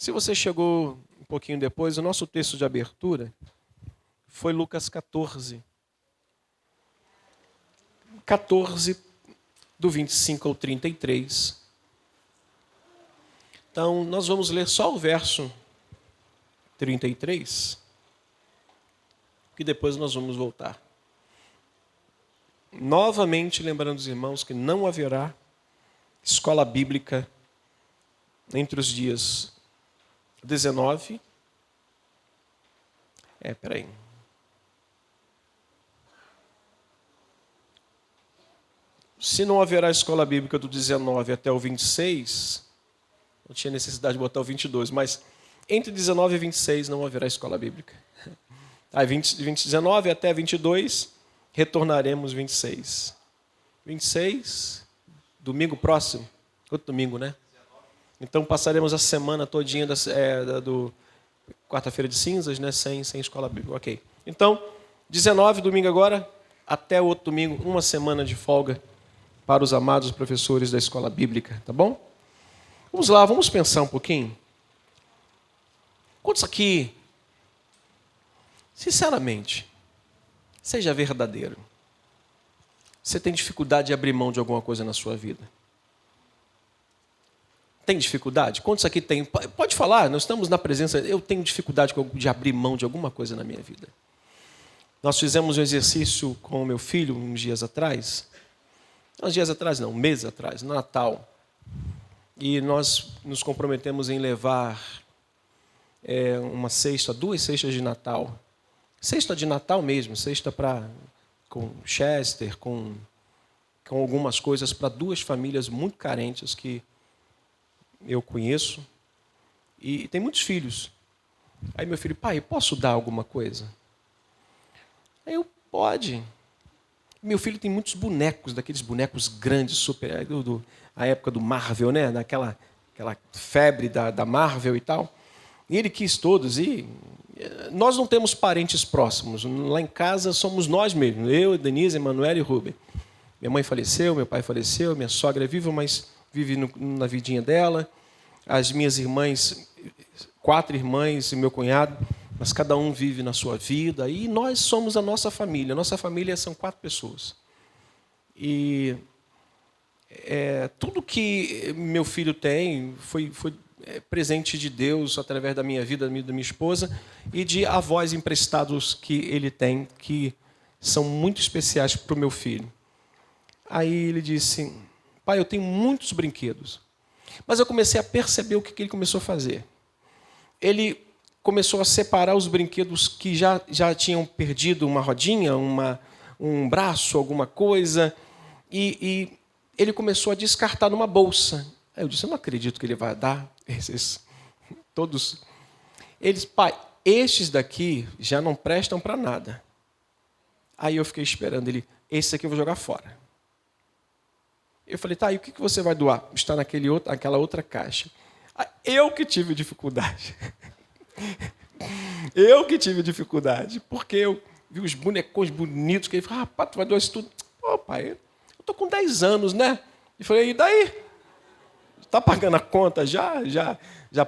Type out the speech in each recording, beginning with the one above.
Se você chegou um pouquinho depois, o nosso texto de abertura foi Lucas 14. 14, do 25 ao 33. Então, nós vamos ler só o verso 33, que depois nós vamos voltar. Novamente, lembrando os irmãos que não haverá escola bíblica entre os dias 19. Peraí. Se não haverá escola bíblica do 19 até o 26, não tinha necessidade de botar o 22, mas entre 19 e 26 não haverá escola bíblica. Aí 19 até 22, retornaremos 26. 26, domingo próximo, outro domingo, né? Então passaremos a semana todinha do quarta-feira de cinzas, né? Sem escola bíblica. Ok. Então, 19, domingo agora, até o outro domingo, uma semana de folga para os amados professores da escola bíblica, tá bom? Vamos lá, vamos pensar um pouquinho. Quantos aqui, sinceramente, seja verdadeiro, você tem dificuldade de abrir mão de alguma coisa na sua vida? Tem dificuldade? Quantos aqui tem? Pode falar, nós estamos na presença, eu tenho dificuldade de abrir mão de alguma coisa na minha vida. Nós fizemos um exercício com o meu filho um meses atrás, no Natal. E nós nos comprometemos em levar duas cestas de Natal. Cesta de Natal mesmo, cesta com Chester, com algumas coisas para duas famílias muito carentes que eu conheço. E tem muitos filhos. Aí meu filho, pai, posso dar alguma coisa? Aí eu, pode. Meu filho tem muitos bonecos, daqueles bonecos grandes, super, a época do Marvel, né? Aquela febre da Marvel e tal. E ele quis todos. E nós não temos parentes próximos. Lá em casa somos nós mesmos. Eu, Denise, Emanuele e Rubem. Minha mãe faleceu, meu pai faleceu, minha sogra é viva, mas vive na vidinha dela. As minhas irmãs, 4 irmãs e meu cunhado, mas cada um vive na sua vida. E nós somos a nossa família. Nossa família são 4 pessoas. E tudo que meu filho tem foi presente de Deus através da minha vida, da minha esposa, e de avós emprestados que ele tem, que são muito especiais para o meu filho. Aí ele disse, pai, eu tenho muitos brinquedos. Mas eu comecei a perceber o que ele começou a fazer. Ele começou a separar os brinquedos que já tinham perdido uma rodinha, um braço, alguma coisa, e ele começou a descartar numa bolsa. Aí eu disse, eu não acredito que ele vai dar esses todos. Ele disse, pai, estes daqui já não prestam para nada. Aí eu fiquei esperando ele, esse aqui eu vou jogar fora. Eu falei, tá, e o que você vai doar? Está naquela outra caixa. Eu que tive dificuldade. Porque eu vi os bonecões bonitos, que ele falou, rapaz, tu vai doar isso tudo? Pô, pai, eu estou com 10 anos, né? E falei, e daí? Está pagando a conta já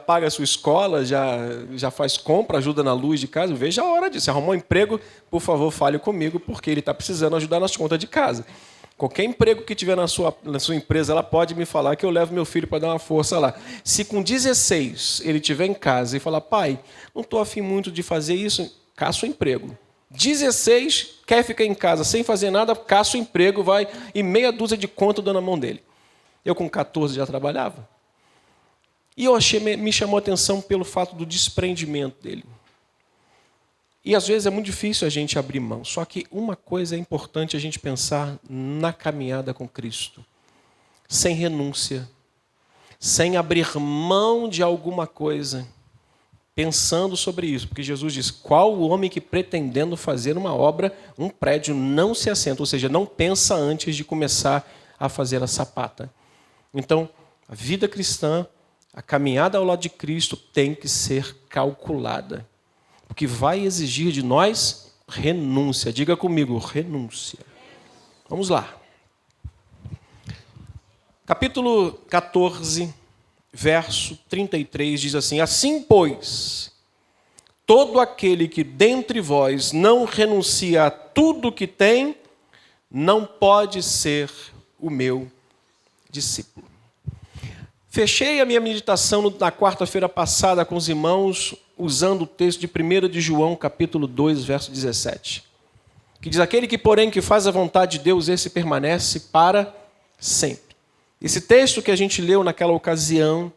paga a sua escola, já faz compra, ajuda na luz de casa? Veja a hora disso. Se arrumou um emprego, por favor, fale comigo, porque ele está precisando ajudar nas contas de casa. Qualquer emprego que tiver na sua empresa, ela pode me falar que eu levo meu filho para dar uma força lá. Se com 16 ele estiver em casa e falar, pai, não estou afim muito de fazer isso, caça o emprego. 16, quer ficar em casa sem fazer nada, caça o emprego, vai, e meia dúzia de conto dando na mão dele. Eu com 14 já trabalhava. E me chamou a atenção pelo fato do desprendimento dele. E às vezes é muito difícil a gente abrir mão. Só que uma coisa é importante a gente pensar na caminhada com Cristo. Sem renúncia. Sem abrir mão de alguma coisa. Pensando sobre isso. Porque Jesus diz, qual o homem que pretendendo fazer uma obra, um prédio, não se assenta. Ou seja, não pensa antes de começar a fazer a sapata. Então, a vida cristã, a caminhada ao lado de Cristo tem que ser calculada. Porque vai exigir de nós renúncia. Diga comigo, renúncia. Vamos lá. Capítulo 14, verso 33, diz assim: assim, pois, todo aquele que dentre vós não renuncia a tudo que tem, não pode ser o meu discípulo. Fechei a minha meditação na quarta-feira passada com os irmãos, usando o texto de 1 de João, capítulo 2, verso 17. Que diz: aquele que, porém, que faz a vontade de Deus, esse permanece para sempre. Esse texto que a gente leu naquela ocasião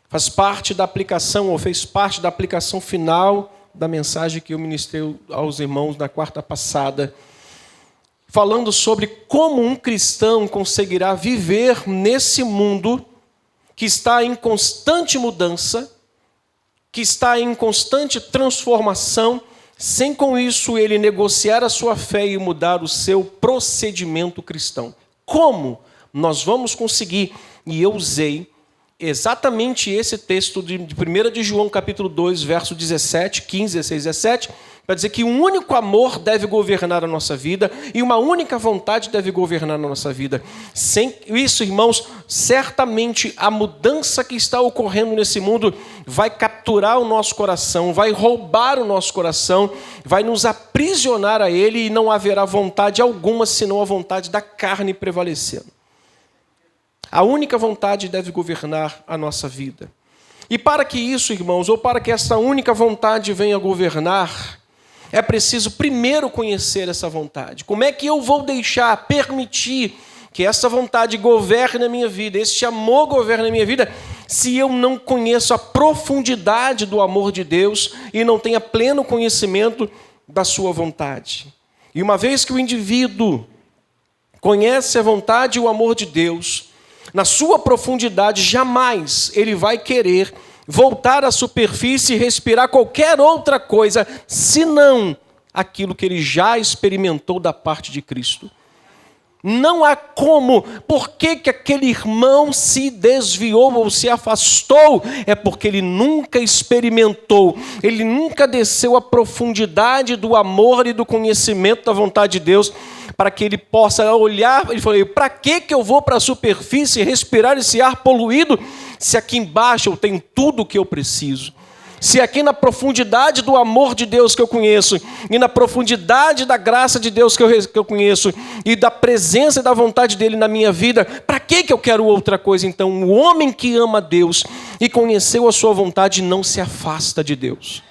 faz parte da aplicação, ou fez parte da aplicação final da mensagem que eu ministrei aos irmãos na quarta passada, falando sobre como um cristão conseguirá viver nesse mundo que está em constante mudança, que está em constante transformação, sem com isso ele negociar a sua fé e mudar o seu procedimento cristão. Como nós vamos conseguir? E eu usei exatamente esse texto de 1 de João, capítulo 2, verso 17, 15, 16, 17, para dizer que um único amor deve governar a nossa vida e uma única vontade deve governar a nossa vida. Sem isso, irmãos, certamente a mudança que está ocorrendo nesse mundo vai capturar o nosso coração, vai roubar o nosso coração, vai nos aprisionar a ele e não haverá vontade alguma senão a vontade da carne prevalecendo. A única vontade deve governar a nossa vida. E para que isso, irmãos, ou para que essa única vontade venha governar, é preciso primeiro conhecer essa vontade. Como é que eu vou permitir que essa vontade governe a minha vida, esse amor governe a minha vida, se eu não conheço a profundidade do amor de Deus e não tenho pleno conhecimento da sua vontade? E uma vez que o indivíduo conhece a vontade e o amor de Deus, na sua profundidade, jamais ele vai querer voltar à superfície e respirar qualquer outra coisa, senão aquilo que ele já experimentou da parte de Cristo. Não há como. Por que aquele irmão se desviou ou se afastou? É porque ele nunca experimentou, ele nunca desceu à profundidade do amor e do conhecimento da vontade de Deus, para que ele possa olhar. Ele falou: para que eu vou para a superfície respirar esse ar poluído, se aqui embaixo eu tenho tudo o que eu preciso? Se aqui na profundidade do amor de Deus que eu conheço, e na profundidade da graça de Deus que eu conheço, e da presença e da vontade dele na minha vida, para que eu quero outra coisa? Então, o homem que ama Deus e conheceu a sua vontade não se afasta de Deus.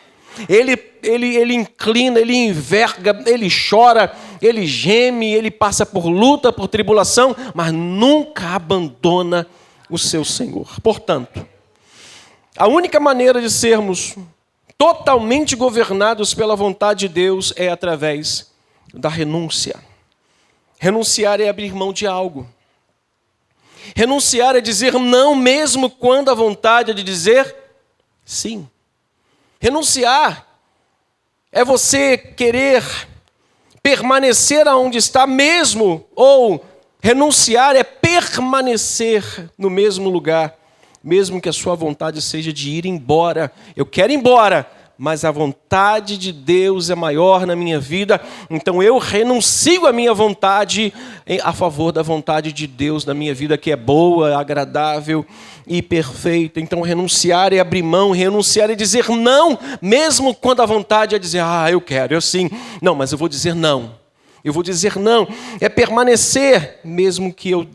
Ele inclina, ele enverga, ele chora, ele geme, ele passa por luta, por tribulação, mas nunca abandona o seu Senhor. Portanto, a única maneira de sermos totalmente governados pela vontade de Deus é através da renúncia. Renunciar é abrir mão de algo. Renunciar é dizer não, mesmo quando a vontade é de dizer sim. Renunciar é você querer permanecer aonde está mesmo, ou renunciar é permanecer no mesmo lugar, mesmo que a sua vontade seja de ir embora. Eu quero ir embora, mas a vontade de Deus é maior na minha vida, então eu renuncio à minha vontade a favor da vontade de Deus na minha vida, que é boa, agradável e perfeita. Então renunciar é abrir mão, renunciar é dizer não, mesmo quando a vontade é dizer, eu quero, eu sim. Não, mas eu vou dizer não. Eu vou dizer não. É permanecer, mesmo que eu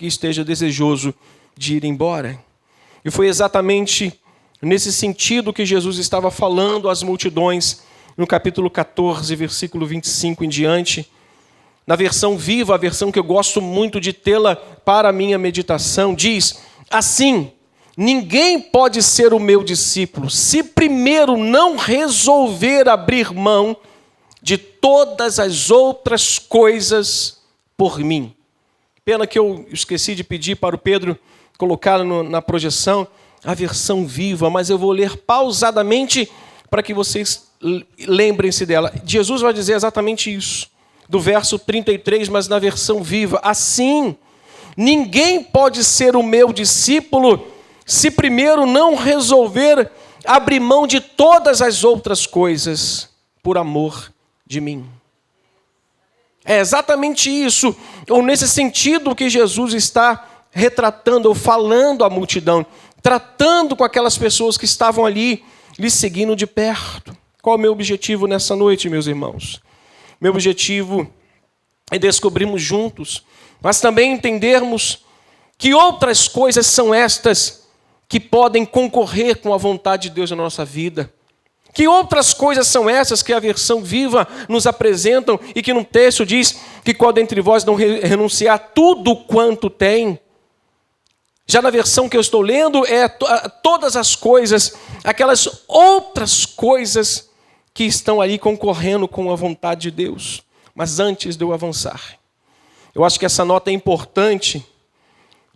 esteja desejoso de ir embora. E foi exatamente nesse sentido que Jesus estava falando às multidões, no capítulo 14, versículo 25 em diante. Na versão viva, a versão que eu gosto muito de tê-la para a minha meditação, diz: assim, ninguém pode ser o meu discípulo se primeiro não resolver abrir mão de todas as outras coisas por mim. Pena que eu esqueci de pedir para o Pedro colocar na projeção a versão viva, mas eu vou ler pausadamente para que vocês lembrem-se dela. Jesus vai dizer exatamente isso, do verso 33, mas na versão viva. Assim, ninguém pode ser o meu discípulo se primeiro não resolver abrir mão de todas as outras coisas por amor de mim. É exatamente isso, ou nesse sentido que Jesus está retratando ou falando à multidão. tratando com aquelas pessoas que estavam ali, lhe seguindo de perto. Qual é o meu objetivo nessa noite, meus irmãos? Meu objetivo é descobrirmos juntos, mas também entendermos que outras coisas são estas que podem concorrer com a vontade de Deus na nossa vida. Que outras coisas são essas que a versão Viva nos apresentam e que no texto diz que qual dentre vós não renunciar tudo quanto tem. Já na versão que eu estou lendo é todas as coisas, aquelas outras coisas que estão ali concorrendo com a vontade de Deus. Mas antes de eu avançar, eu acho que essa nota é importante,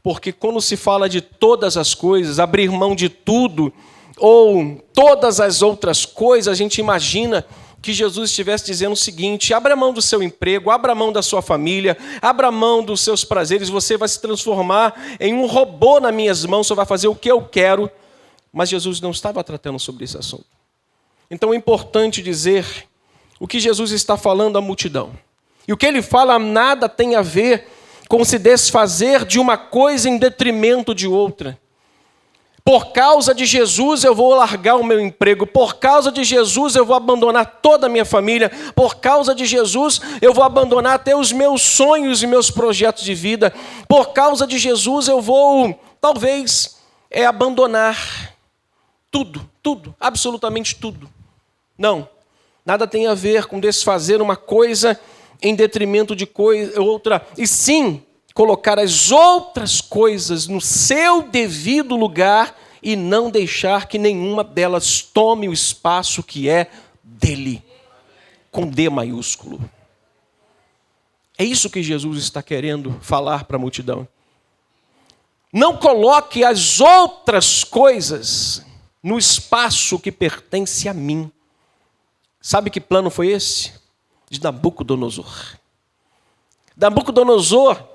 porque quando se fala de todas as coisas, abrir mão de tudo, ou todas as outras coisas, a gente imagina que Jesus estivesse dizendo o seguinte: abra mão do seu emprego, abra mão da sua família, abra mão dos seus prazeres, você vai se transformar em um robô nas minhas mãos, só vai fazer o que eu quero. Mas Jesus não estava tratando sobre esse assunto. Então é importante dizer o que Jesus está falando à multidão. E o que ele fala nada tem a ver com se desfazer de uma coisa em detrimento de outra. Por causa de Jesus eu vou largar o meu emprego, por causa de Jesus eu vou abandonar toda a minha família, por causa de Jesus eu vou abandonar até os meus sonhos e meus projetos de vida, por causa de Jesus eu vou, talvez, abandonar tudo, absolutamente tudo. Não, nada tem a ver com desfazer uma coisa em detrimento de outra, e sim colocar as outras coisas no seu devido lugar e não deixar que nenhuma delas tome o espaço que é dele, com D maiúsculo. É isso que Jesus está querendo falar para a multidão. Não coloque as outras coisas no espaço que pertence a mim. Sabe que plano foi esse? De Nabucodonosor. Nabucodonosor,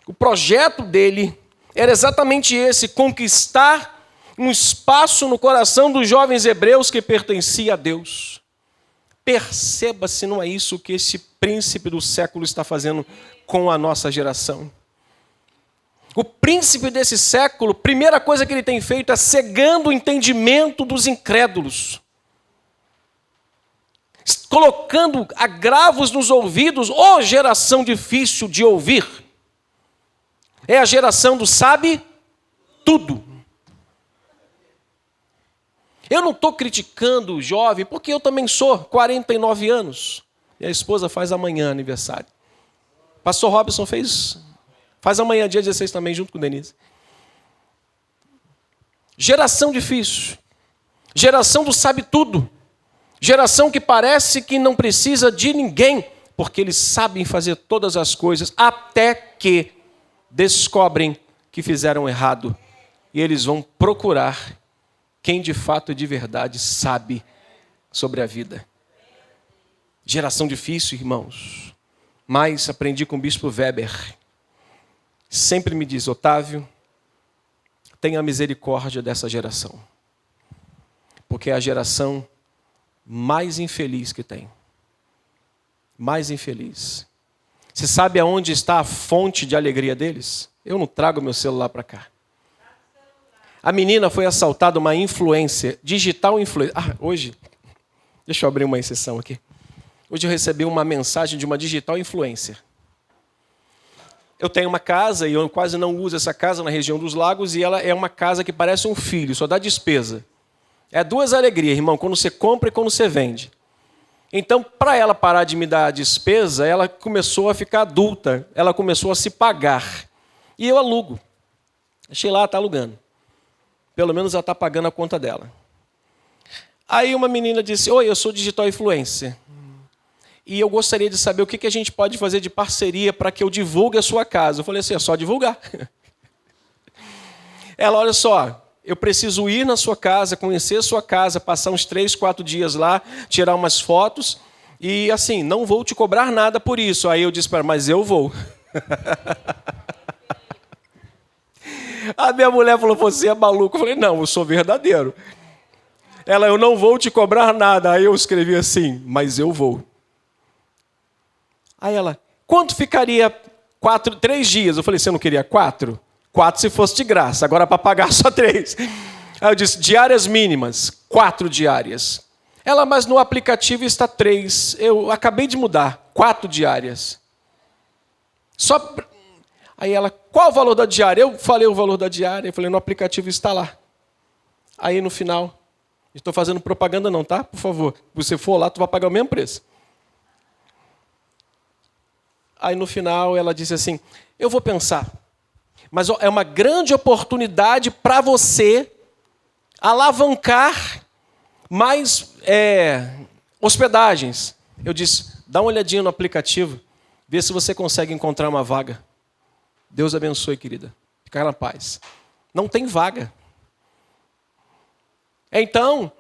o projeto dele era exatamente esse: conquistar um espaço no coração dos jovens hebreus que pertencia a Deus. Perceba se não é isso que esse príncipe do século está fazendo com a nossa geração. O príncipe desse século, primeira coisa que ele tem feito é cegando o entendimento dos incrédulos, colocando agravos nos ouvidos. Ô geração difícil de ouvir! É a geração do sabe tudo. Eu não estou criticando o jovem, porque eu também sou, 49 anos. E a esposa faz amanhã aniversário. Pastor Robson faz amanhã, dia 16 também, junto com Denise. Geração difícil. Geração do sabe tudo. Geração que parece que não precisa de ninguém, porque eles sabem fazer todas as coisas, até que descobrem que fizeram errado. E eles vão procurar quem de fato e de verdade sabe sobre a vida. Geração difícil, irmãos. Mas aprendi com o bispo Weber. Sempre me diz: Otávio, tenha misericórdia dessa geração. Porque é a geração mais infeliz que tem. Mais infeliz. Você sabe aonde está a fonte de alegria deles? Eu não trago meu celular para cá. A menina foi assaltada, uma influencer, digital influencer. Hoje, deixa eu abrir uma exceção aqui. Hoje eu recebi uma mensagem de uma digital influencer. Eu tenho uma casa e eu quase não uso essa casa na região dos lagos, e ela é uma casa que parece um filho, só dá despesa. É duas alegrias, irmão, quando você compra e quando você vende. Então, para ela parar de me dar despesa, ela começou a ficar adulta, ela começou a se pagar. E eu alugo. Achei lá, está alugando. Pelo menos ela está pagando a conta dela. Aí uma menina disse: oi, eu sou digital influencer. E eu gostaria de saber o que a gente pode fazer de parceria para que eu divulgue a sua casa. Eu falei assim: é só divulgar. Ela: olha só, eu preciso ir na sua casa, conhecer a sua casa, passar uns 3, 4 dias lá, tirar umas fotos, e assim, não vou te cobrar nada por isso. Aí eu disse para ela: mas eu vou. A minha mulher falou: você é maluco. Eu falei: não, eu sou verdadeiro. Ela: eu não vou te cobrar nada. Aí eu escrevi assim: mas eu vou. Aí ela: quanto ficaria 3 dias? Eu falei: você não queria 4? 4 se fosse de graça, agora para pagar só 3. Aí eu disse, diárias mínimas, 4 diárias. Ela, mas no aplicativo está 3. Eu acabei de mudar, 4 diárias. Aí ela, qual o valor da diária? Eu falei o valor da diária, eu falei, no aplicativo está lá. Aí no final, não estou fazendo propaganda não, tá? Por favor, se você for lá, tu vai pagar o mesmo preço. Aí no final ela disse assim, eu vou pensar, mas é uma grande oportunidade para você alavancar mais hospedagens. Eu disse, dá uma olhadinha no aplicativo, vê se você consegue encontrar uma vaga. Deus abençoe, querida. Fica na paz. Não tem vaga. Então,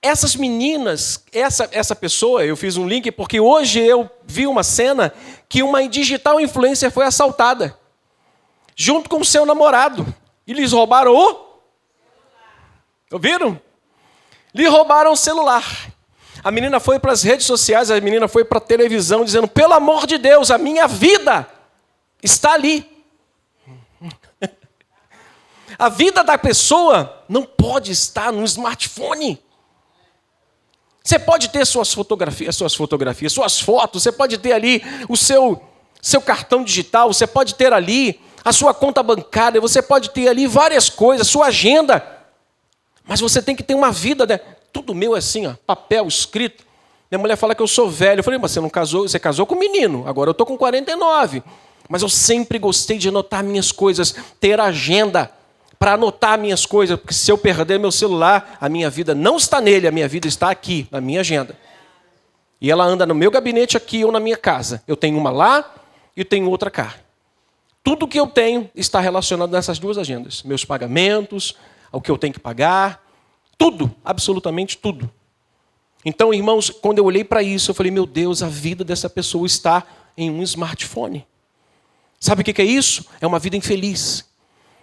essas meninas, essa pessoa, eu fiz um link porque hoje eu vi uma cena que uma digital influencer foi assaltada, junto com o seu namorado. E lhes roubaram ouviram? Lhe roubaram o celular. A menina foi para as redes sociais, a menina foi para a televisão dizendo, pelo amor de Deus, a minha vida está ali. A vida da pessoa não pode estar no smartphone. Você pode ter suas fotografias, suas fotos, você pode ter ali o seu cartão digital, você pode ter ali a sua conta bancária, você pode ter ali várias coisas, sua agenda. Mas você tem que ter uma vida, né? Tudo meu é assim, ó, papel escrito. Minha mulher fala que eu sou velho. Eu falei, mas você não casou, você casou com um menino, agora eu estou com 49. Mas eu sempre gostei de anotar minhas coisas, ter agenda para anotar minhas coisas, porque se eu perder meu celular, a minha vida não está nele, a minha vida está aqui, na minha agenda. E ela anda no meu gabinete aqui ou na minha casa. Eu tenho uma lá e tenho outra cá. Tudo que eu tenho está relacionado nessas duas agendas. Meus pagamentos, o que eu tenho que pagar, tudo, absolutamente tudo. Então, irmãos, quando eu olhei para isso, eu falei, meu Deus, a vida dessa pessoa está em um smartphone. Sabe o que é isso? É uma vida infeliz.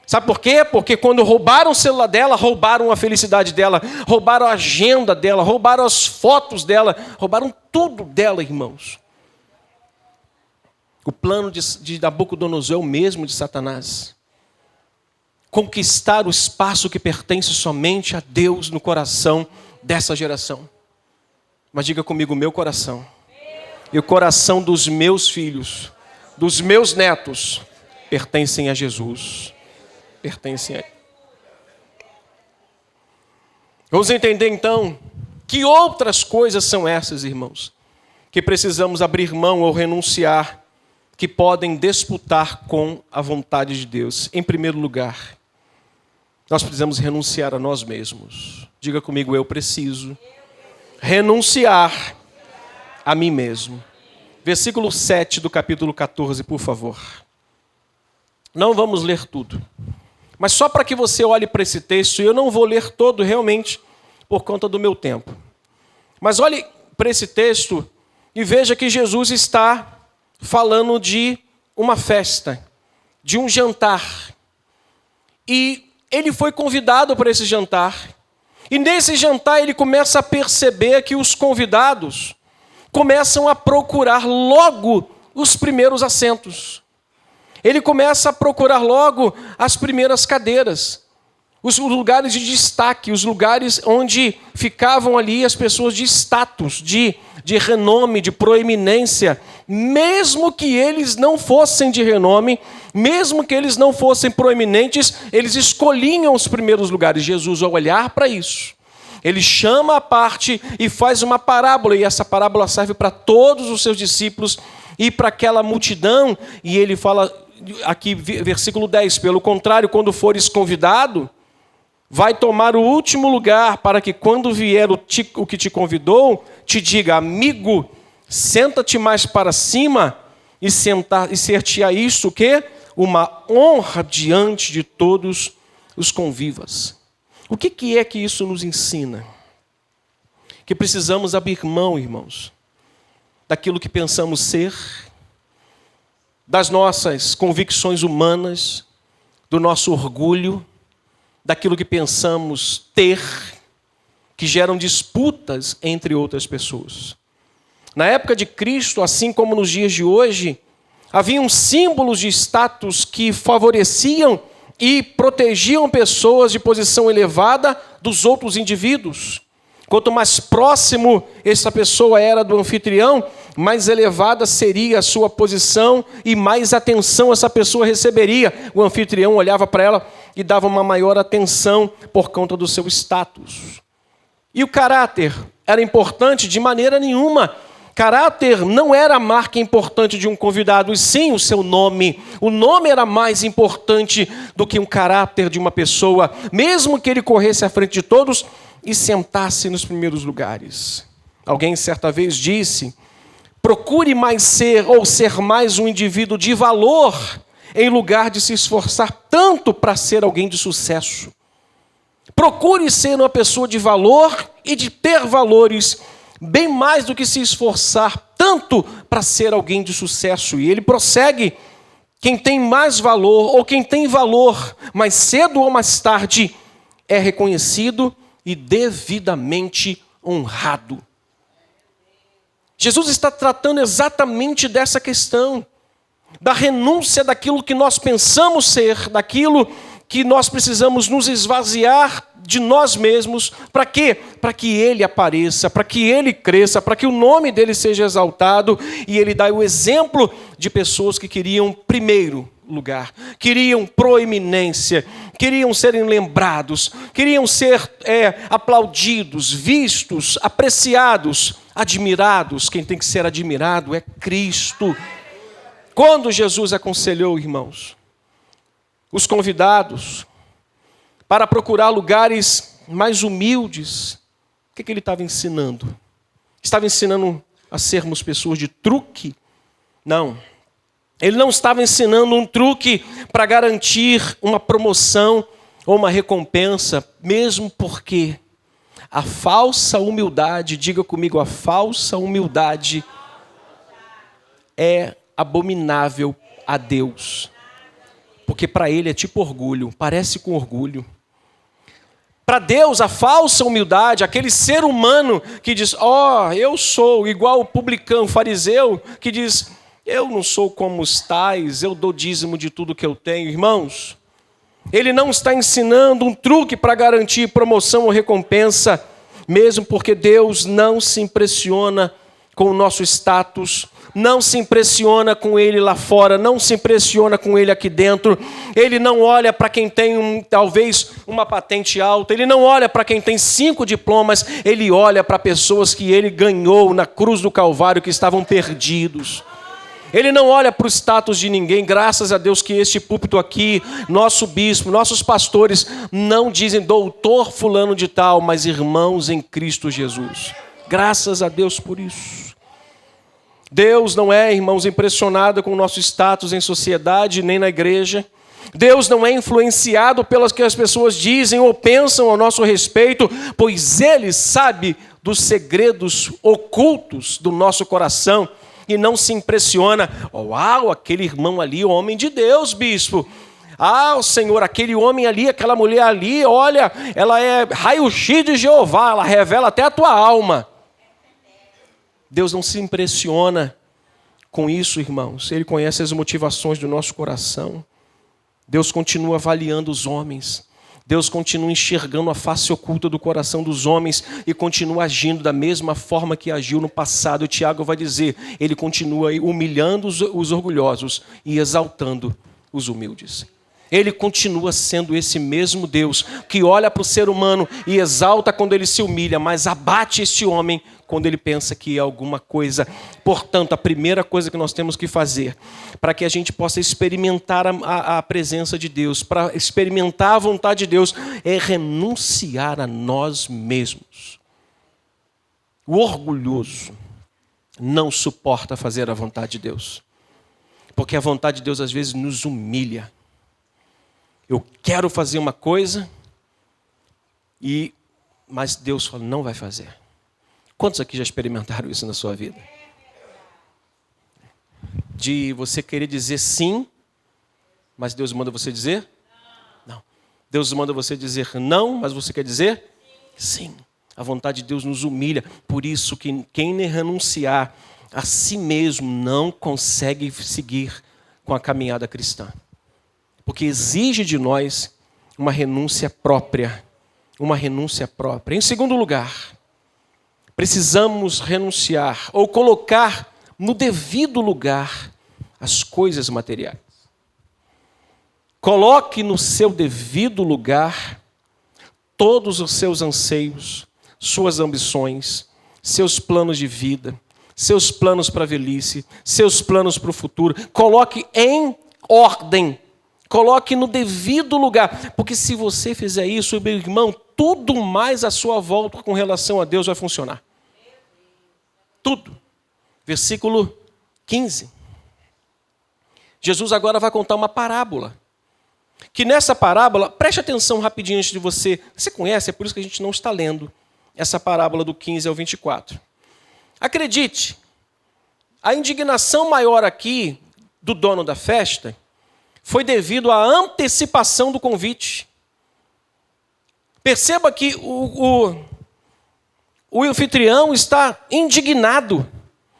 Sabe por quê? Porque quando roubaram o celular dela, roubaram a felicidade dela, roubaram a agenda dela, roubaram as fotos dela, roubaram tudo dela, irmãos. O plano de Nabucodonosor é o mesmo de Satanás. Conquistar o espaço que pertence somente a Deus no coração dessa geração. Mas diga comigo, meu coração. E o coração dos meus filhos, dos meus netos, pertencem a Jesus. Pertencem a Ele. Vamos entender então que outras coisas são essas, irmãos, que precisamos abrir mão ou renunciar, que podem disputar com a vontade de Deus. Em primeiro lugar, nós precisamos renunciar a nós mesmos. Diga comigo, eu preciso renunciar a mim mesmo. Versículo 7 do capítulo 14, por favor. Não vamos ler tudo. Mas só para que você olhe para esse texto, e eu não vou ler todo realmente por conta do meu tempo. Mas olhe para esse texto e veja que Jesus está falando de uma festa, de um jantar. E ele foi convidado para esse jantar. E nesse jantar ele começa a perceber que os convidados começam a procurar logo os primeiros assentos. Ele começa a procurar logo as primeiras cadeiras, os lugares de destaque, os lugares onde ficavam ali as pessoas de status, de renome, de proeminência, mesmo que eles não fossem de renome, mesmo que eles não fossem proeminentes, eles escolhiam os primeiros lugares. Jesus, ao olhar para isso, ele chama a parte e faz uma parábola, e essa parábola serve para todos os seus discípulos e para aquela multidão, e ele fala aqui, versículo 10, pelo contrário, quando fores convidado, vai tomar o último lugar, para que quando vier o que te convidou, te diga, amigo, senta-te mais para cima e ser-te-á isto o quê? Uma honra diante de todos os convivas. O que é que isso nos ensina? Que precisamos abrir mão, irmãos, daquilo que pensamos ser, das nossas convicções humanas, do nosso orgulho, daquilo que pensamos ter, que geram disputas entre outras pessoas. Na época de Cristo, assim como nos dias de hoje, Haviam símbolos de status que favoreciam e protegiam pessoas de posição elevada dos outros indivíduos. Quanto mais próximo essa pessoa era do anfitrião, mais elevada seria a sua posição e mais atenção essa pessoa receberia. O anfitrião olhava para ela e dava uma maior atenção por conta do seu status. E o caráter era importante de maneira nenhuma. Caráter não era a marca importante de um convidado, e sim o seu nome. O nome era mais importante do que um caráter de uma pessoa, mesmo que ele corresse à frente de todos e sentasse nos primeiros lugares. Alguém certa vez disse: procure mais ser ou ser mais um indivíduo de valor, em lugar de se esforçar tanto para ser alguém de sucesso. Procure ser uma pessoa de valor e de ter valores, bem mais do que se esforçar tanto para ser alguém de sucesso. E ele prossegue: quem tem mais valor, ou quem tem valor, mais cedo ou mais tarde, é reconhecido e devidamente honrado. Jesus está tratando exatamente dessa questão, da renúncia daquilo que nós pensamos ser, daquilo que nós precisamos nos esvaziar de nós mesmos. Para quê? Para que Ele apareça, para que Ele cresça, para que o nome dEle seja exaltado. E Ele dá o exemplo de pessoas que queriam primeiro lugar, queriam proeminência, queriam serem lembrados, queriam ser aplaudidos, vistos, apreciados, admirados. Quem tem que ser admirado é Cristo. Quando Jesus aconselhou, irmãos, os convidados para procurar lugares mais humildes, o que ele estava ensinando? Estava ensinando a sermos pessoas de truque? Não. Ele não estava ensinando um truque para garantir uma promoção ou uma recompensa, mesmo porque a falsa humildade, diga comigo, a falsa humildade é abominável a Deus. Porque para ele é tipo orgulho, parece com orgulho. Para Deus, a falsa humildade, aquele ser humano que diz: eu sou igual o publicano, o fariseu, que diz: eu não sou como os tais, eu dou dízimo de tudo que eu tenho. Irmãos, ele não está ensinando um truque para garantir promoção ou recompensa, mesmo porque Deus não se impressiona com o nosso status, não se impressiona com ele lá fora, não se impressiona com ele aqui dentro. Ele não olha para quem tem talvez uma patente alta, ele não olha para quem tem 5 diplomas, ele olha para pessoas que ele ganhou na cruz do Calvário, que estavam perdidos. Ele não olha para o status de ninguém. Graças a Deus que este púlpito aqui, nosso bispo, nossos pastores, não dizem doutor fulano de tal, mas irmãos em Cristo Jesus. Graças a Deus por isso. Deus não é, irmãos, impressionado com o nosso status em sociedade, nem na igreja. Deus não é influenciado pelas que as pessoas dizem ou pensam ao nosso respeito, pois Ele sabe dos segredos ocultos do nosso coração e não se impressiona. Uau, aquele irmão ali, homem de Deus, bispo. Ah, Senhor, aquele homem ali, aquela mulher ali, olha, ela é raio-x de Jeová, ela revela até a tua alma. Deus não se impressiona com isso, irmãos. Ele conhece as motivações do nosso coração. Deus continua avaliando os homens. Deus continua enxergando a face oculta do coração dos homens e continua agindo da mesma forma que agiu no passado. O Tiago vai dizer, ele continua humilhando os orgulhosos e exaltando os humildes. Ele continua sendo esse mesmo Deus que olha para o ser humano e exalta quando ele se humilha, mas abate este homem quando ele pensa que é alguma coisa. Portanto, a primeira coisa que nós temos que fazer para que a gente possa experimentar a presença de Deus, para experimentar a vontade de Deus, é renunciar a nós mesmos. O orgulhoso não suporta fazer a vontade de Deus, porque a vontade de Deus às vezes nos humilha. Eu quero fazer uma coisa, mas Deus fala, não vai fazer. Quantos aqui já experimentaram isso na sua vida? De você querer dizer sim, mas Deus manda você dizer não. Deus manda você dizer não, mas você quer dizer sim. A vontade de Deus nos humilha. Por isso que quem renunciar a si mesmo não consegue seguir com a caminhada cristã. Porque exige de nós uma renúncia própria. Uma renúncia própria. Em segundo lugar, precisamos renunciar ou colocar no devido lugar as coisas materiais. Coloque no seu devido lugar todos os seus anseios, suas ambições, seus planos de vida, seus planos para a velhice, seus planos para o futuro. Coloque em ordem. Coloque no devido lugar. Porque se você fizer isso, meu irmão, tudo mais à sua volta com relação a Deus vai funcionar. Tudo. Versículo 15. Jesus agora vai contar uma parábola. Que nessa parábola, preste atenção rapidinho antes de você. Você conhece, é por isso que a gente não está lendo essa parábola do 15 ao 24. Acredite, a indignação maior aqui do dono da festa foi devido à antecipação do convite. Perceba que o anfitrião está indignado,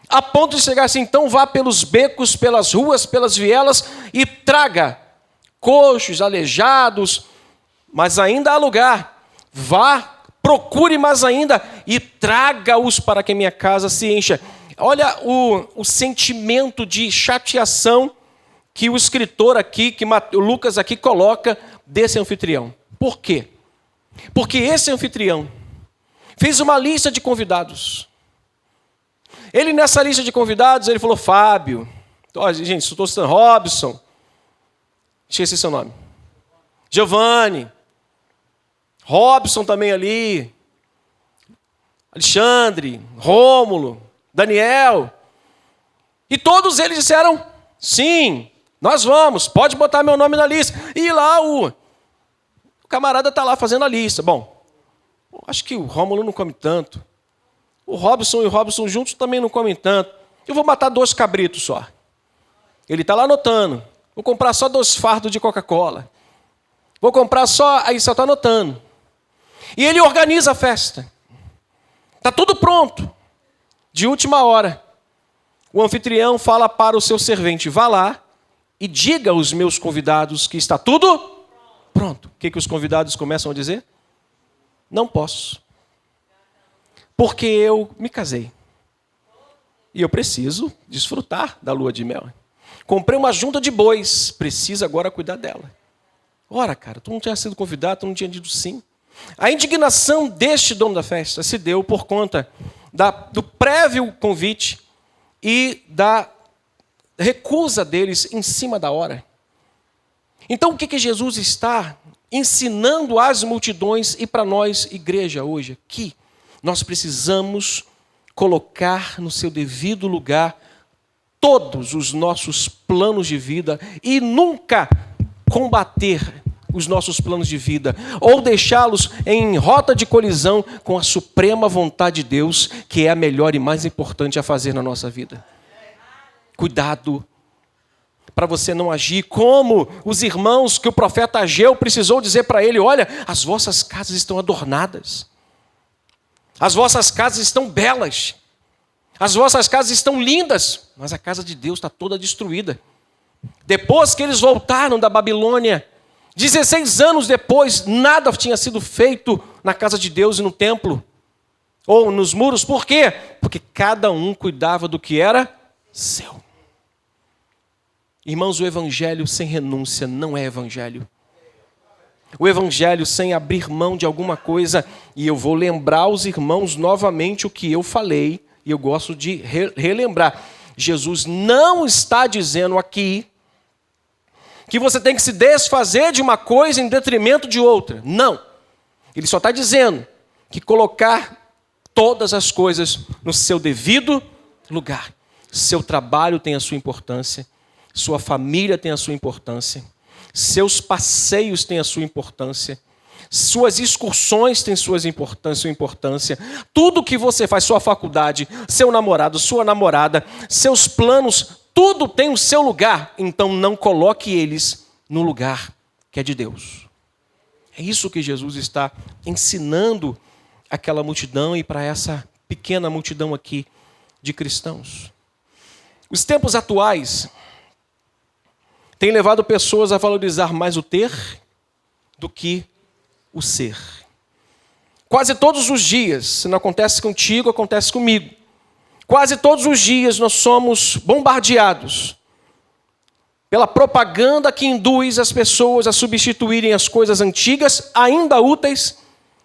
a ponto de chegar assim, então vá pelos becos, pelas ruas, pelas vielas e traga coxos, aleijados, mas ainda há lugar. Vá, procure mais ainda e traga-os para que minha casa se encha. Olha o sentimento de chateação que o escritor aqui, que Lucas aqui coloca desse anfitrião. Por quê? Porque esse anfitrião fez uma lista de convidados. Ele, nessa lista de convidados, ele falou, Fábio, gente, estou citando Robson, esqueci seu nome, Giovanni, Robson também ali, Alexandre, Rômulo, Daniel. E todos eles disseram, sim, nós vamos, pode botar meu nome na lista. E lá o camarada está lá fazendo a lista. Bom, acho que o Rômulo não come tanto. O Robson e o Robson juntos também não comem tanto. Eu vou matar 2 cabritos só. Ele está lá anotando. Vou comprar só 2 fardos de Coca-Cola. Vou comprar só... Aí só está anotando. E ele organiza a festa. Está tudo pronto. De última hora, o anfitrião fala para o seu servente, vá lá e diga aos meus convidados que está tudo pronto. O que os convidados começam a dizer? Não posso. Porque eu me casei. E eu preciso desfrutar da lua de mel. Comprei uma junta de bois, preciso agora cuidar dela. Ora, cara, tu não tinha sido convidado, tu não tinha dito sim. A indignação deste dono da festa se deu por conta do prévio convite e da recusa deles em cima da hora. Então, o que Jesus está ensinando às multidões e para nós, igreja, hoje, aqui? Nós precisamos colocar no seu devido lugar todos os nossos planos de vida e nunca combater os nossos planos de vida ou deixá-los em rota de colisão com a suprema vontade de Deus, que é a melhor e mais importante a fazer na nossa vida. Cuidado para você não agir como os irmãos que o profeta Ageu precisou dizer para ele, olha, as vossas casas estão adornadas. As vossas casas estão belas. As vossas casas estão lindas. Mas a casa de Deus está toda destruída. Depois que eles voltaram da Babilônia, 16 anos depois, nada tinha sido feito na casa de Deus e no templo. Ou nos muros. Por quê? Porque cada um cuidava do que era seu. Irmãos, o evangelho sem renúncia não é evangelho. O evangelho sem abrir mão de alguma coisa, e eu vou lembrar aos irmãos novamente o que eu falei, e eu gosto de relembrar. Jesus não está dizendo aqui que você tem que se desfazer de uma coisa em detrimento de outra. Não. Ele só está dizendo que colocar todas as coisas no seu devido lugar. Seu trabalho tem a sua importância, sua família tem a sua importância, seus passeios têm a sua importância, suas excursões têm sua importância, tudo que você faz, sua faculdade, seu namorado, sua namorada, seus planos, tudo tem o seu lugar. Então não coloque eles no lugar que é de Deus. É isso que Jesus está ensinando àquela multidão e para essa pequena multidão aqui de cristãos. Os tempos atuais tem levado pessoas a valorizar mais o ter do que o ser. Quase todos os dias, se não acontece contigo, acontece comigo. Quase todos os dias nós somos bombardeados pela propaganda que induz as pessoas a substituírem as coisas antigas, ainda úteis,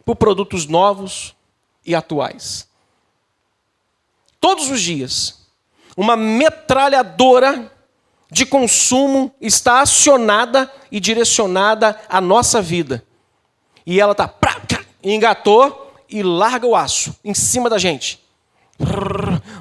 por produtos novos e atuais. Todos os dias, uma metralhadora de consumo está acionada e direcionada à nossa vida. E ela está, engatou e larga o aço em cima da gente.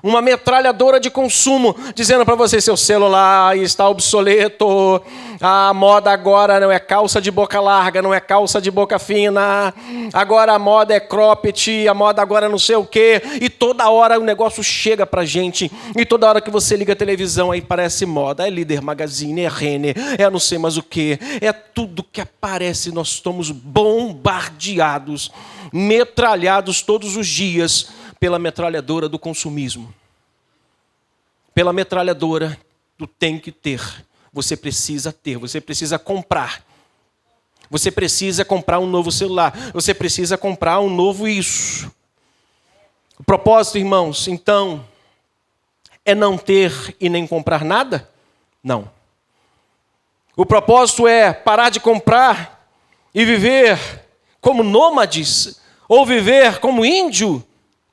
Uma metralhadora de consumo, dizendo para você, seu celular está obsoleto, a moda agora não é calça de boca larga, não é calça de boca fina, agora a moda é cropped, a moda agora não sei o quê, e toda hora o negócio chega pra gente, e toda hora que você liga a televisão, aí parece moda, é Líder Magazine, é Renner, é não sei mais o quê, é tudo que aparece, nós estamos bombardeados, metralhados todos os dias, pela metralhadora do consumismo. Pela metralhadora do tem que ter. Você precisa ter, você precisa comprar. Você precisa comprar um novo celular. Você precisa comprar um novo isso. O propósito, irmãos, então, é não ter e nem comprar nada? Não. O propósito é parar de comprar e viver como nômades ou viver como índio?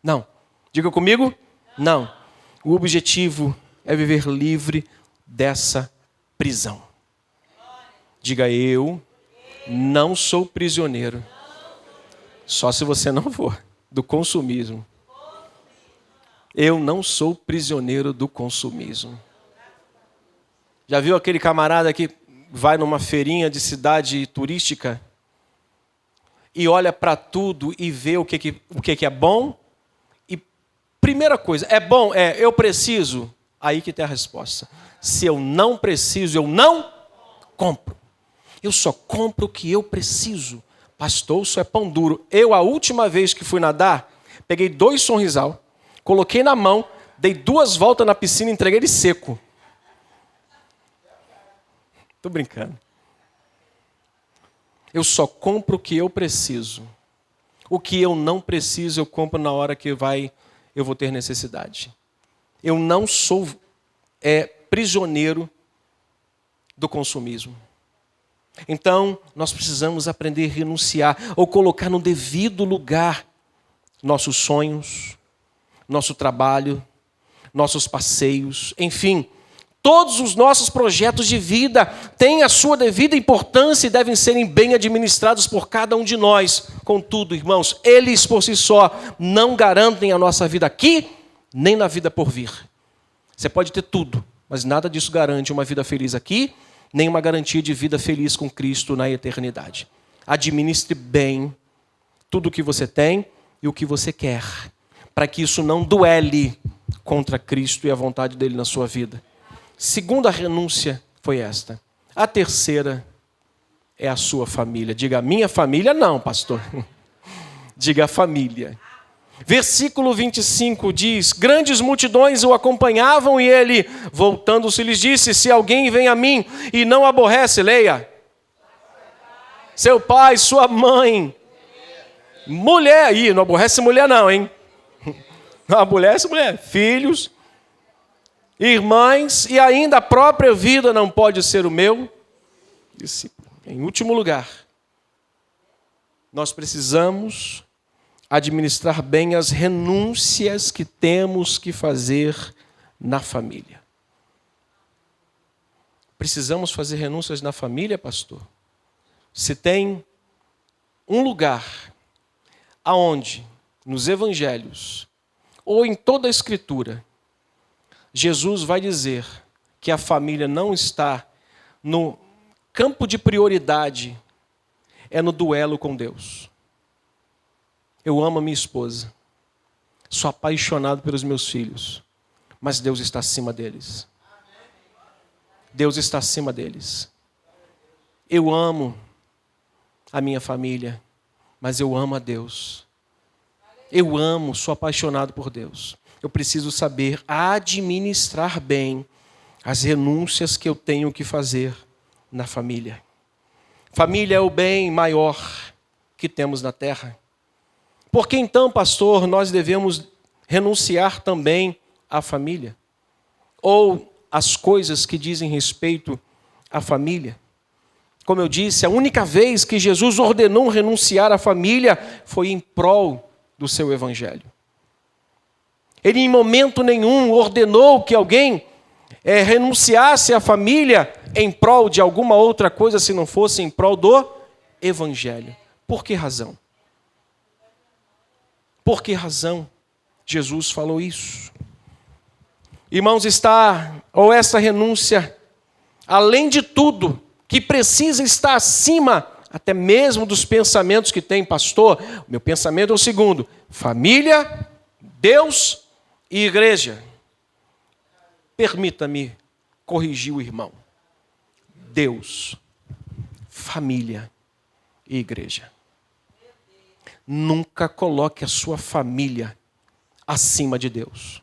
Não. Diga comigo? Não. O objetivo é viver livre dessa prisão. Diga, eu não sou prisioneiro. Só se você não for. Do consumismo. Eu não sou prisioneiro do consumismo. Já viu aquele camarada que vai numa feirinha de cidade turística e olha para tudo e vê o que é bom? Primeira coisa, é bom? É, eu preciso? Aí que tem a resposta. Se eu não preciso, eu não compro. Eu só compro o que eu preciso. Pastor, isso é pão duro. Eu, a última vez que fui nadar, peguei 2 Sorrisal, coloquei na mão, dei 2 voltas na piscina e entreguei ele seco. Estou brincando. Eu só compro o que eu preciso. O que eu não preciso, eu compro na hora que eu vou ter necessidade. Eu não sou prisioneiro do consumismo. Então, nós precisamos aprender a renunciar ou colocar no devido lugar nossos sonhos, nosso trabalho, nossos passeios, enfim, todos os nossos projetos de vida têm a sua devida importância e devem serem bem administrados por cada um de nós. Contudo, irmãos, eles por si só não garantem a nossa vida aqui, nem na vida por vir. Você pode ter tudo, mas nada disso garante uma vida feliz aqui, nem uma garantia de vida feliz com Cristo na eternidade. Administre bem tudo o que você tem e o que você quer, para que isso não duele contra Cristo e a vontade dele na sua vida. Segunda renúncia foi esta. A terceira é a sua família. Diga, a minha família não, pastor. Diga, a família. Versículo 25 diz, grandes multidões o acompanhavam e ele, voltando-se, lhes disse, se alguém vem a mim e não aborrece, leia. Seu pai, sua mãe, mulher. Ih, não aborrece mulher não, hein? Não aborrece mulher. Filhos, irmãs, e ainda a própria vida não pode ser o meu discípulo. Em último lugar, nós precisamos administrar bem as renúncias que temos que fazer na família. Precisamos fazer renúncias na família, pastor? Se tem um lugar aonde, nos evangelhos, ou em toda a Escritura, Jesus vai dizer que a família não está no campo de prioridade, é no duelo com Deus. Eu amo a minha esposa, sou apaixonado pelos meus filhos, mas Deus está acima deles. Deus está acima deles. Eu amo a minha família, mas eu amo a Deus. Eu amo, sou apaixonado por Deus. Eu preciso saber administrar bem as renúncias que eu tenho que fazer na família. Família é o bem maior que temos na terra. Por que então, pastor, nós devemos renunciar também à família? Ou às coisas que dizem respeito à família? Como eu disse, a única vez que Jesus ordenou renunciar à família foi em prol do seu evangelho. Ele em momento nenhum ordenou que alguém renunciasse à família em prol de alguma outra coisa, se não fosse em prol do evangelho. Por que razão? Por que razão Jesus falou isso? Irmãos, essa renúncia, além de tudo, que precisa estar acima até mesmo dos pensamentos que tem, pastor. Meu pensamento é o segundo: família, Deus e igreja. Permita-me corrigir o irmão. Deus, família e igreja. Nunca coloque a sua família acima de Deus.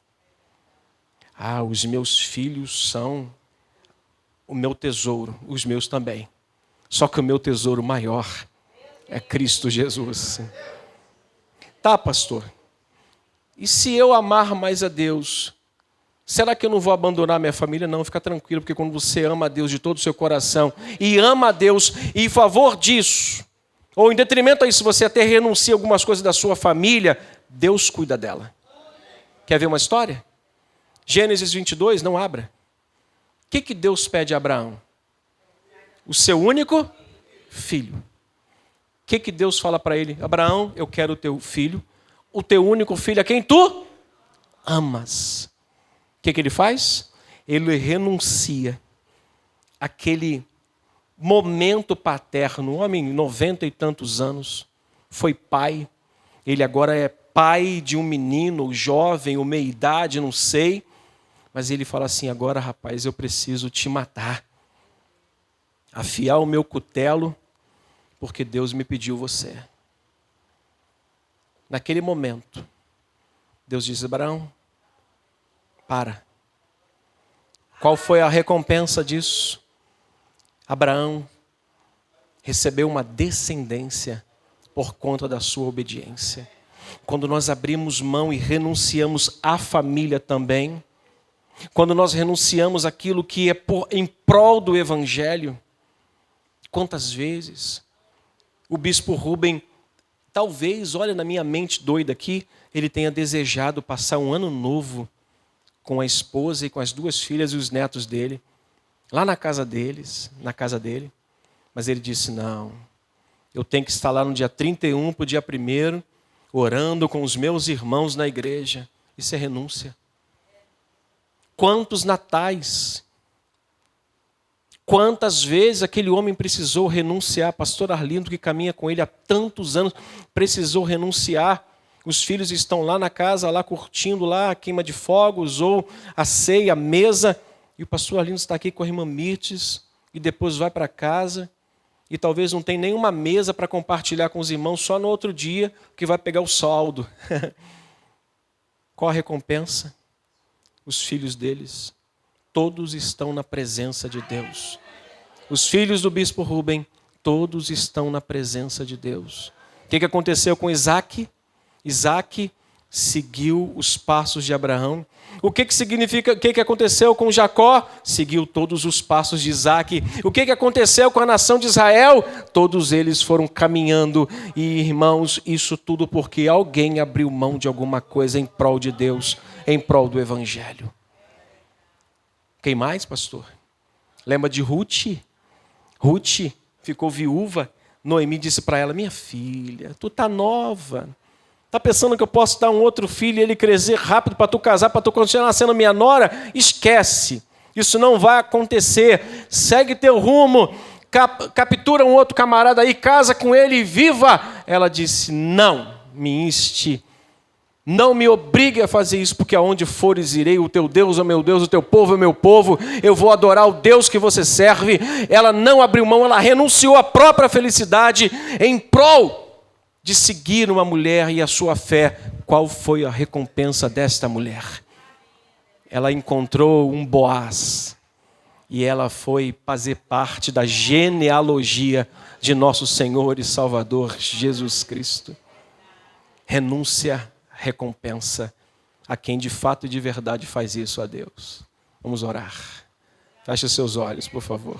Os meus filhos são o meu tesouro, os meus também. Só que o meu tesouro maior é Cristo Jesus. Tá, pastor. E se eu amar mais a Deus, será que eu não vou abandonar minha família? Não, fica tranquilo, porque quando você ama a Deus de todo o seu coração e ama a Deus e em favor disso, ou em detrimento a isso, você até renuncia a algumas coisas da sua família, Deus cuida dela. Quer ver uma história? Gênesis 22, não abra. O que Deus pede a Abraão? O seu único filho. O que Deus fala para ele? Abraão, eu quero o teu filho, o teu único filho a quem tu amas. O que ele faz? Ele renuncia àquele momento paterno. Um homem, 90 e tantos anos, foi pai. Ele agora é pai de um menino, jovem, ou meia-idade, não sei. Mas ele fala assim: agora, rapaz, eu preciso te matar. Afiar o meu cutelo, porque Deus me pediu você. Naquele momento, Deus diz: Abraão, para. Qual foi a recompensa disso? Abraão recebeu uma descendência por conta da sua obediência. Quando nós abrimos mão e renunciamos à família também, quando nós renunciamos aquilo que é em prol do evangelho, quantas vezes o bispo Rubem, talvez, olha na minha mente doida aqui, ele tenha desejado passar um ano novo com a esposa e com as 2 filhas e os netos dele, lá na casa deles, na casa dele. Mas ele disse: não, eu tenho que estar lá no dia 31 para o dia 1º, orando com os meus irmãos na igreja. Isso é renúncia. Quantos natais, quantas vezes aquele homem precisou renunciar? Pastor Arlindo, que caminha com ele há tantos anos, precisou renunciar. Os filhos estão lá na casa, lá curtindo lá a queima de fogos, ou a ceia, a mesa, e o pastor Arlindo está aqui com a irmã Mirtes, e depois vai para casa, e talvez não tem nenhuma mesa para compartilhar com os irmãos, só no outro dia que vai pegar o saldo. Qual a recompensa? Os filhos deles, todos estão na presença de Deus. Os filhos do bispo Rubem, todos estão na presença de Deus. O que aconteceu com Isaac? Isaac seguiu os passos de Abraão. O que significa? O que aconteceu com Jacó? Seguiu todos os passos de Isaac. O que aconteceu com a nação de Israel? Todos eles foram caminhando. E, irmãos, isso tudo porque alguém abriu mão de alguma coisa em prol de Deus, em prol do evangelho. Quem mais, pastor? Lembra de Ruth? Ruth ficou viúva. Noemi disse para ela: minha filha, tu tá nova. Está pensando que eu posso dar um outro filho e ele crescer rápido para tu casar, para tu continuar sendo minha nora? Esquece. Isso não vai acontecer. Segue teu rumo. Captura um outro camarada aí, casa com ele e viva. Ela disse: não me inste. Não me obrigue a fazer isso, porque aonde fores irei, o teu Deus é o meu Deus, o teu povo é o meu povo, eu vou adorar o Deus que você serve. Ela não abriu mão, ela renunciou à própria felicidade em prol de seguir uma mulher e a sua fé. Qual foi a recompensa desta mulher? Ela encontrou um Boaz, e ela foi fazer parte da genealogia de nosso Senhor e Salvador Jesus Cristo. Renúncia, recompensa a quem de fato e de verdade faz isso a Deus. Vamos orar. Feche os seus olhos, por favor.